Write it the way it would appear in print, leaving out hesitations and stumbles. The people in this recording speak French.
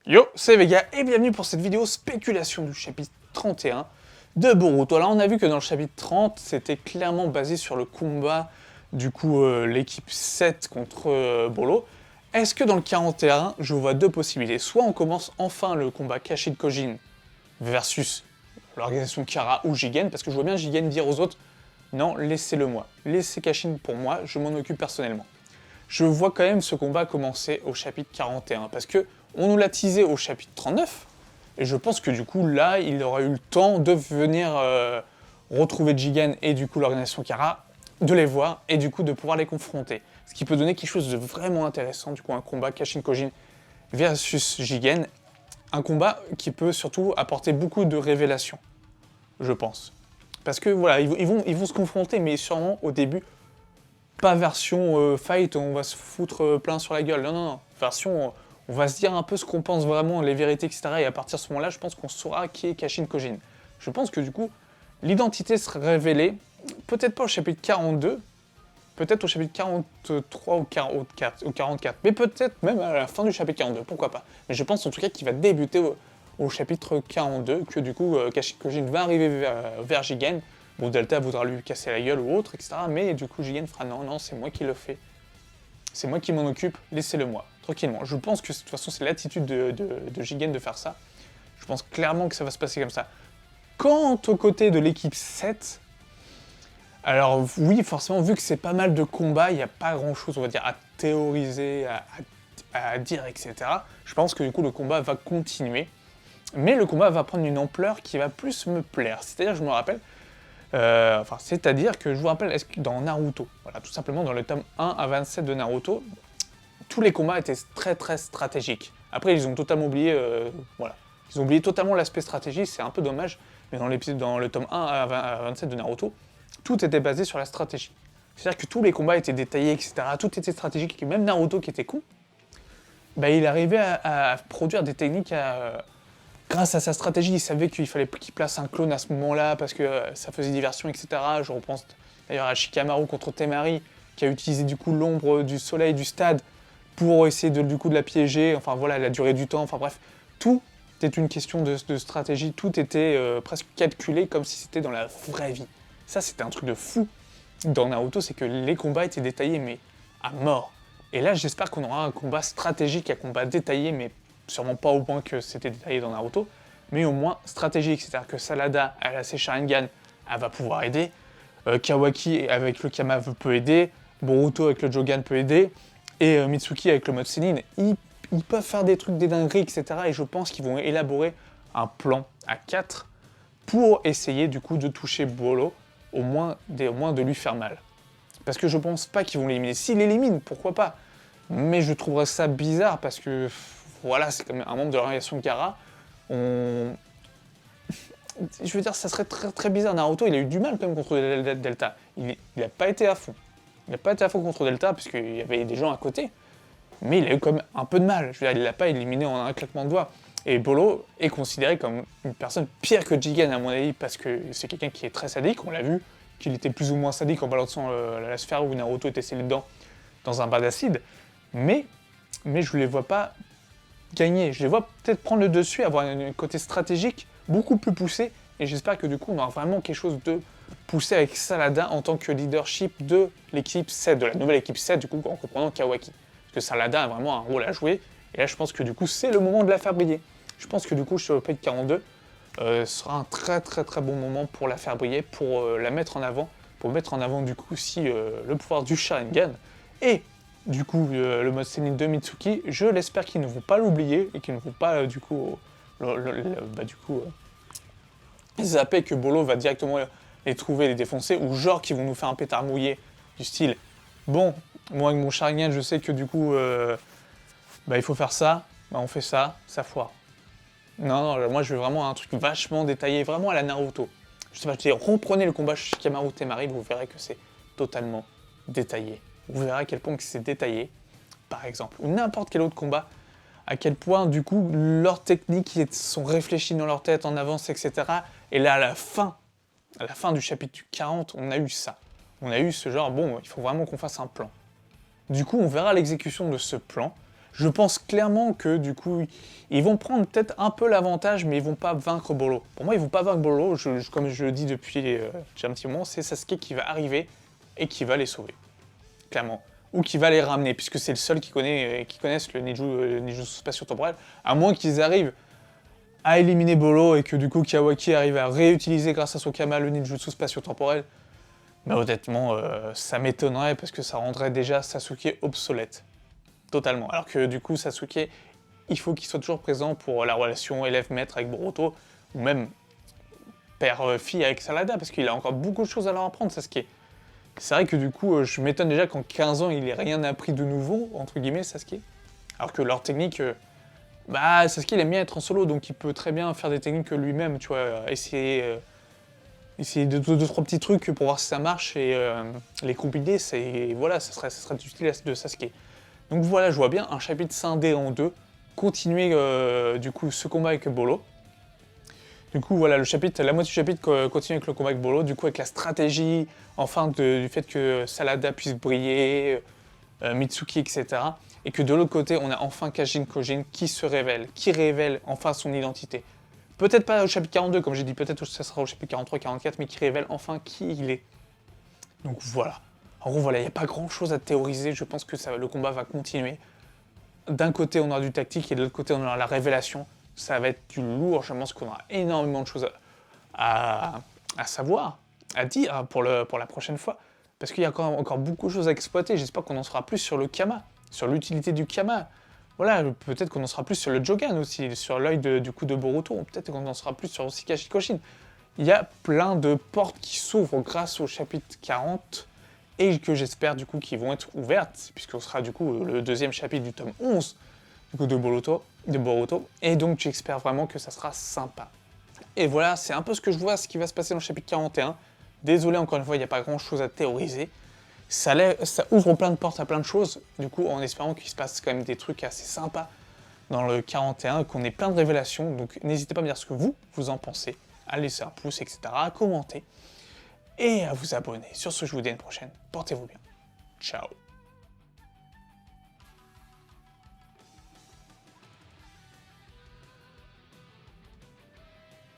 Yo, c'est Vega et bienvenue pour cette vidéo spéculation du chapitre 31 de Boruto. Là, on a vu que dans le chapitre 30, c'était clairement basé sur le combat, du coup, l'équipe 7 contre Bolo. Est-ce que dans le 41, je vois deux possibilités? Soit on commence enfin le combat Kashin Kojin versus l'organisation Kara ou Jigen, parce que je vois bien Jigen dire aux autres, non, laissez-le moi, laissez Kashin pour moi, je m'en occupe personnellement. Je vois quand même ce combat commencer au chapitre 41, parce que on nous l'a teasé au chapitre 39, et je pense que du coup, là, il aurait eu le temps de venir retrouver Jigen et du coup l'organisation Kara, de les voir, et du coup de pouvoir les confronter. Ce qui peut donner quelque chose de vraiment intéressant, du coup un combat Kashin Kojin versus Jigen, un combat qui peut surtout apporter beaucoup de révélations, je pense. Parce que voilà, ils vont se confronter, mais sûrement au début, pas version fight, on va se foutre plein sur la gueule. Non, non, non. Version, on va se dire un peu ce qu'on pense vraiment, les vérités, etc. Et à partir de ce moment-là, je pense qu'on saura qui est Kashin Kojin. Je pense que du coup, l'identité sera révélée, peut-être pas au chapitre 42, peut-être au chapitre 43 ou 44, mais peut-être même à la fin du chapitre 42, pourquoi pas. Mais je pense en tout cas qu'il va débuter au chapitre 42, que du coup, Kashin Kojin va arriver vers Jigen. Bon, Delta voudra lui casser la gueule ou autre, etc. Mais du coup, Jigen fera non, non, c'est moi qui le fais. C'est moi qui m'en occupe, laissez-le moi, tranquillement. Je pense que de toute façon, c'est l'attitude de Jigen de faire ça. Je pense clairement que ça va se passer comme ça. Quant au côté de l'équipe 7, alors oui, forcément, vu que c'est pas mal de combats, il n'y a pas grand-chose, on va dire, à théoriser, à dire, etc. Je pense que du coup, le combat va continuer. Mais le combat va prendre une ampleur qui va plus me plaire. C'est-à-dire, je me rappelle, c'est-à-dire que je vous rappelle, est-ce que dans Naruto, voilà, tout simplement dans le tome 1 à 27 de Naruto, tous les combats étaient très très stratégiques. Après, ils ont totalement oublié, voilà, ils ont oublié totalement l'aspect stratégie, c'est un peu dommage, mais dans le tome 1 à 27 de Naruto, tout était basé sur la stratégie. C'est-à-dire que tous les combats étaient détaillés, etc. Tout était stratégique, et même Naruto qui était con, bah, il arrivait à produire des techniques grâce à sa stratégie, il savait qu'il fallait qu'il place un clone à ce moment-là parce que ça faisait diversion, etc. Je repense d'ailleurs à Shikamaru contre Temari, qui a utilisé du coup l'ombre du soleil du stade pour essayer de la piéger, enfin voilà, la durée du temps, enfin bref. Tout était une question de stratégie, tout était presque calculé comme si c'était dans la vraie vie. Ça, c'était un truc de fou dans Naruto, c'est que les combats étaient détaillés, mais à mort. Et là, j'espère qu'on aura un combat stratégique, un combat détaillé, mais sûrement pas au point que c'était détaillé dans Naruto, mais au moins stratégique, c'est-à-dire que Salada, elle a ses Sharingan, elle va pouvoir aider, Kawaki avec le Kama peut aider, Boruto avec le Jogan peut aider, et Mitsuki avec le mode Sennin, ils peuvent faire des trucs, des dingueries, etc. Et je pense qu'ils vont élaborer un plan à 4 pour essayer du coup de toucher Bolo, au moins de lui faire mal. Parce que je pense pas qu'ils vont l'éliminer. S'ils l'éliminent, pourquoi pas? Mais je trouverais ça bizarre parce que voilà, c'est quand même un membre de l'organisation Kara. Je veux dire, ça serait très très bizarre. Naruto, il a eu du mal quand même contre Delta. Il n'a pas été à fond. Il n'a pas été à fond contre Delta, puisqu'il y avait des gens à côté. Mais il a eu quand même un peu de mal. Je veux dire, il ne l'a pas éliminé en un claquement de doigts. Et Bolo est considéré comme une personne pire que Jigen, à mon avis, parce que c'est quelqu'un qui est très sadique. On l'a vu, qu'il était plus ou moins sadique en balançant la sphère où Naruto était scellé dedans dans un bain d'acide. Mais je ne les vois pas gagner. Je les vois peut-être prendre le dessus, avoir un côté stratégique beaucoup plus poussé, et j'espère que du coup on aura vraiment quelque chose de poussé avec Salada en tant que leadership de l'équipe 7, de la nouvelle équipe 7, du coup en comprenant Kawaki. Parce que Salada a vraiment un rôle à jouer, et là je pense que du coup c'est le moment de la faire briller. Je pense que du coup sur le P 42 sera un très très très bon moment pour la faire briller, pour la mettre en avant, pour mettre en avant du coup aussi le pouvoir du Sharingan, et du coup le mode Sennin de Mitsuki, je l'espère qu'ils ne vont pas l'oublier et qu'ils ne vont pas zapper que Bolo va directement les trouver, les défoncer, ou genre qu'ils vont nous faire un pétard mouillé du style bon, moi avec mon Sharingan je sais que du coup il faut faire ça, on fait ça, ça foire. Non, non, moi je veux vraiment un truc vachement détaillé, vraiment à la Naruto. Je sais pas, je dis, reprenez le combat Shikamaru Temari, vous verrez que c'est totalement détaillé. Vous verrez à quel point que c'est détaillé, par exemple, ou n'importe quel autre combat, à quel point, du coup, leurs techniques sont réfléchies dans leur tête, en avance, etc. Et là, à la fin du chapitre 40, on a eu ça. On a eu ce genre, bon, il faut vraiment qu'on fasse un plan. Du coup, on verra l'exécution de ce plan, Je pense clairement que du coup, ils vont prendre peut-être un peu l'avantage, mais ils vont pas vaincre Bolo. Pour moi, ils vont pas vaincre Bolo, comme je le dis depuis déjà un petit moment, c'est Sasuke qui va arriver et qui va les sauver. Clairement. Ou qui va les ramener, puisque c'est le seul qui connaisse le Ninjutsu spatio-temporel, à moins qu'ils arrivent à éliminer Bolo et que du coup Kawaki arrive à réutiliser grâce à son Kama le Ninjutsu spatio-temporel. Mais honnêtement, ça m'étonnerait parce que ça rendrait déjà Sasuke obsolète. Totalement. Alors que du coup, Sasuke, il faut qu'il soit toujours présent pour la relation élève-maître avec Boruto, ou même père-fille avec Sarada, parce qu'il a encore beaucoup de choses à leur apprendre, Sasuke. C'est vrai que du coup, je m'étonne déjà qu'en 15 ans, il ait rien appris de nouveau, entre guillemets, Sasuke. Alors que leur technique, Sasuke, il aime bien être en solo, donc il peut très bien faire des techniques lui-même, tu vois, essayer deux, trois petits trucs pour voir si ça marche et les compiler, voilà, ça serait utile de Sasuke. Donc voilà, je vois bien un chapitre scindé en deux, continuer du coup ce combat avec Bolo. Du coup voilà, la moitié du chapitre continue avec le combat avec Bolo, du coup avec la stratégie, enfin du fait que Salada puisse briller, Mitsuki, etc. Et que de l'autre côté, on a enfin Kashin Kojin qui révèle enfin son identité. Peut-être pas au chapitre 42, comme j'ai dit, peut-être que ça sera au chapitre 43-44, mais qui révèle enfin qui il est. Donc voilà. En gros, voilà, il n'y a pas grand-chose à théoriser, je pense que le combat va continuer. D'un côté, on aura du tactique, et de l'autre côté, on aura la révélation. Ça va être du lourd, je pense qu'on aura énormément de choses à savoir, à dire pour la prochaine fois. Parce qu'il y a encore beaucoup de choses à exploiter, j'espère qu'on en sera plus sur le Kama, sur l'utilité du Kama. Voilà, peut-être qu'on en sera plus sur le Jogan aussi, sur l'œil du coup de Boruto, peut-être qu'on en sera plus sur aussi Kashikoshin. Il y a plein de portes qui s'ouvrent grâce au chapitre 40, et que j'espère du coup qu'ils vont être ouvertes, puisqu'on sera du coup le deuxième chapitre du tome 11 du coup de Boruto, et donc j'espère vraiment que ça sera sympa. Et voilà, c'est un peu ce que je vois, ce qui va se passer dans le chapitre 41. Désolé encore une fois, il n'y a pas grand chose à théoriser. Ça ouvre plein de portes à plein de choses, du coup en espérant qu'il se passe quand même des trucs assez sympas dans le 41, qu'on ait plein de révélations, donc n'hésitez pas à me dire ce que vous en pensez, à laisser un pouce, etc., à commenter, et à vous abonner. Sur ce, je vous dis à une prochaine, portez-vous bien. Ciao.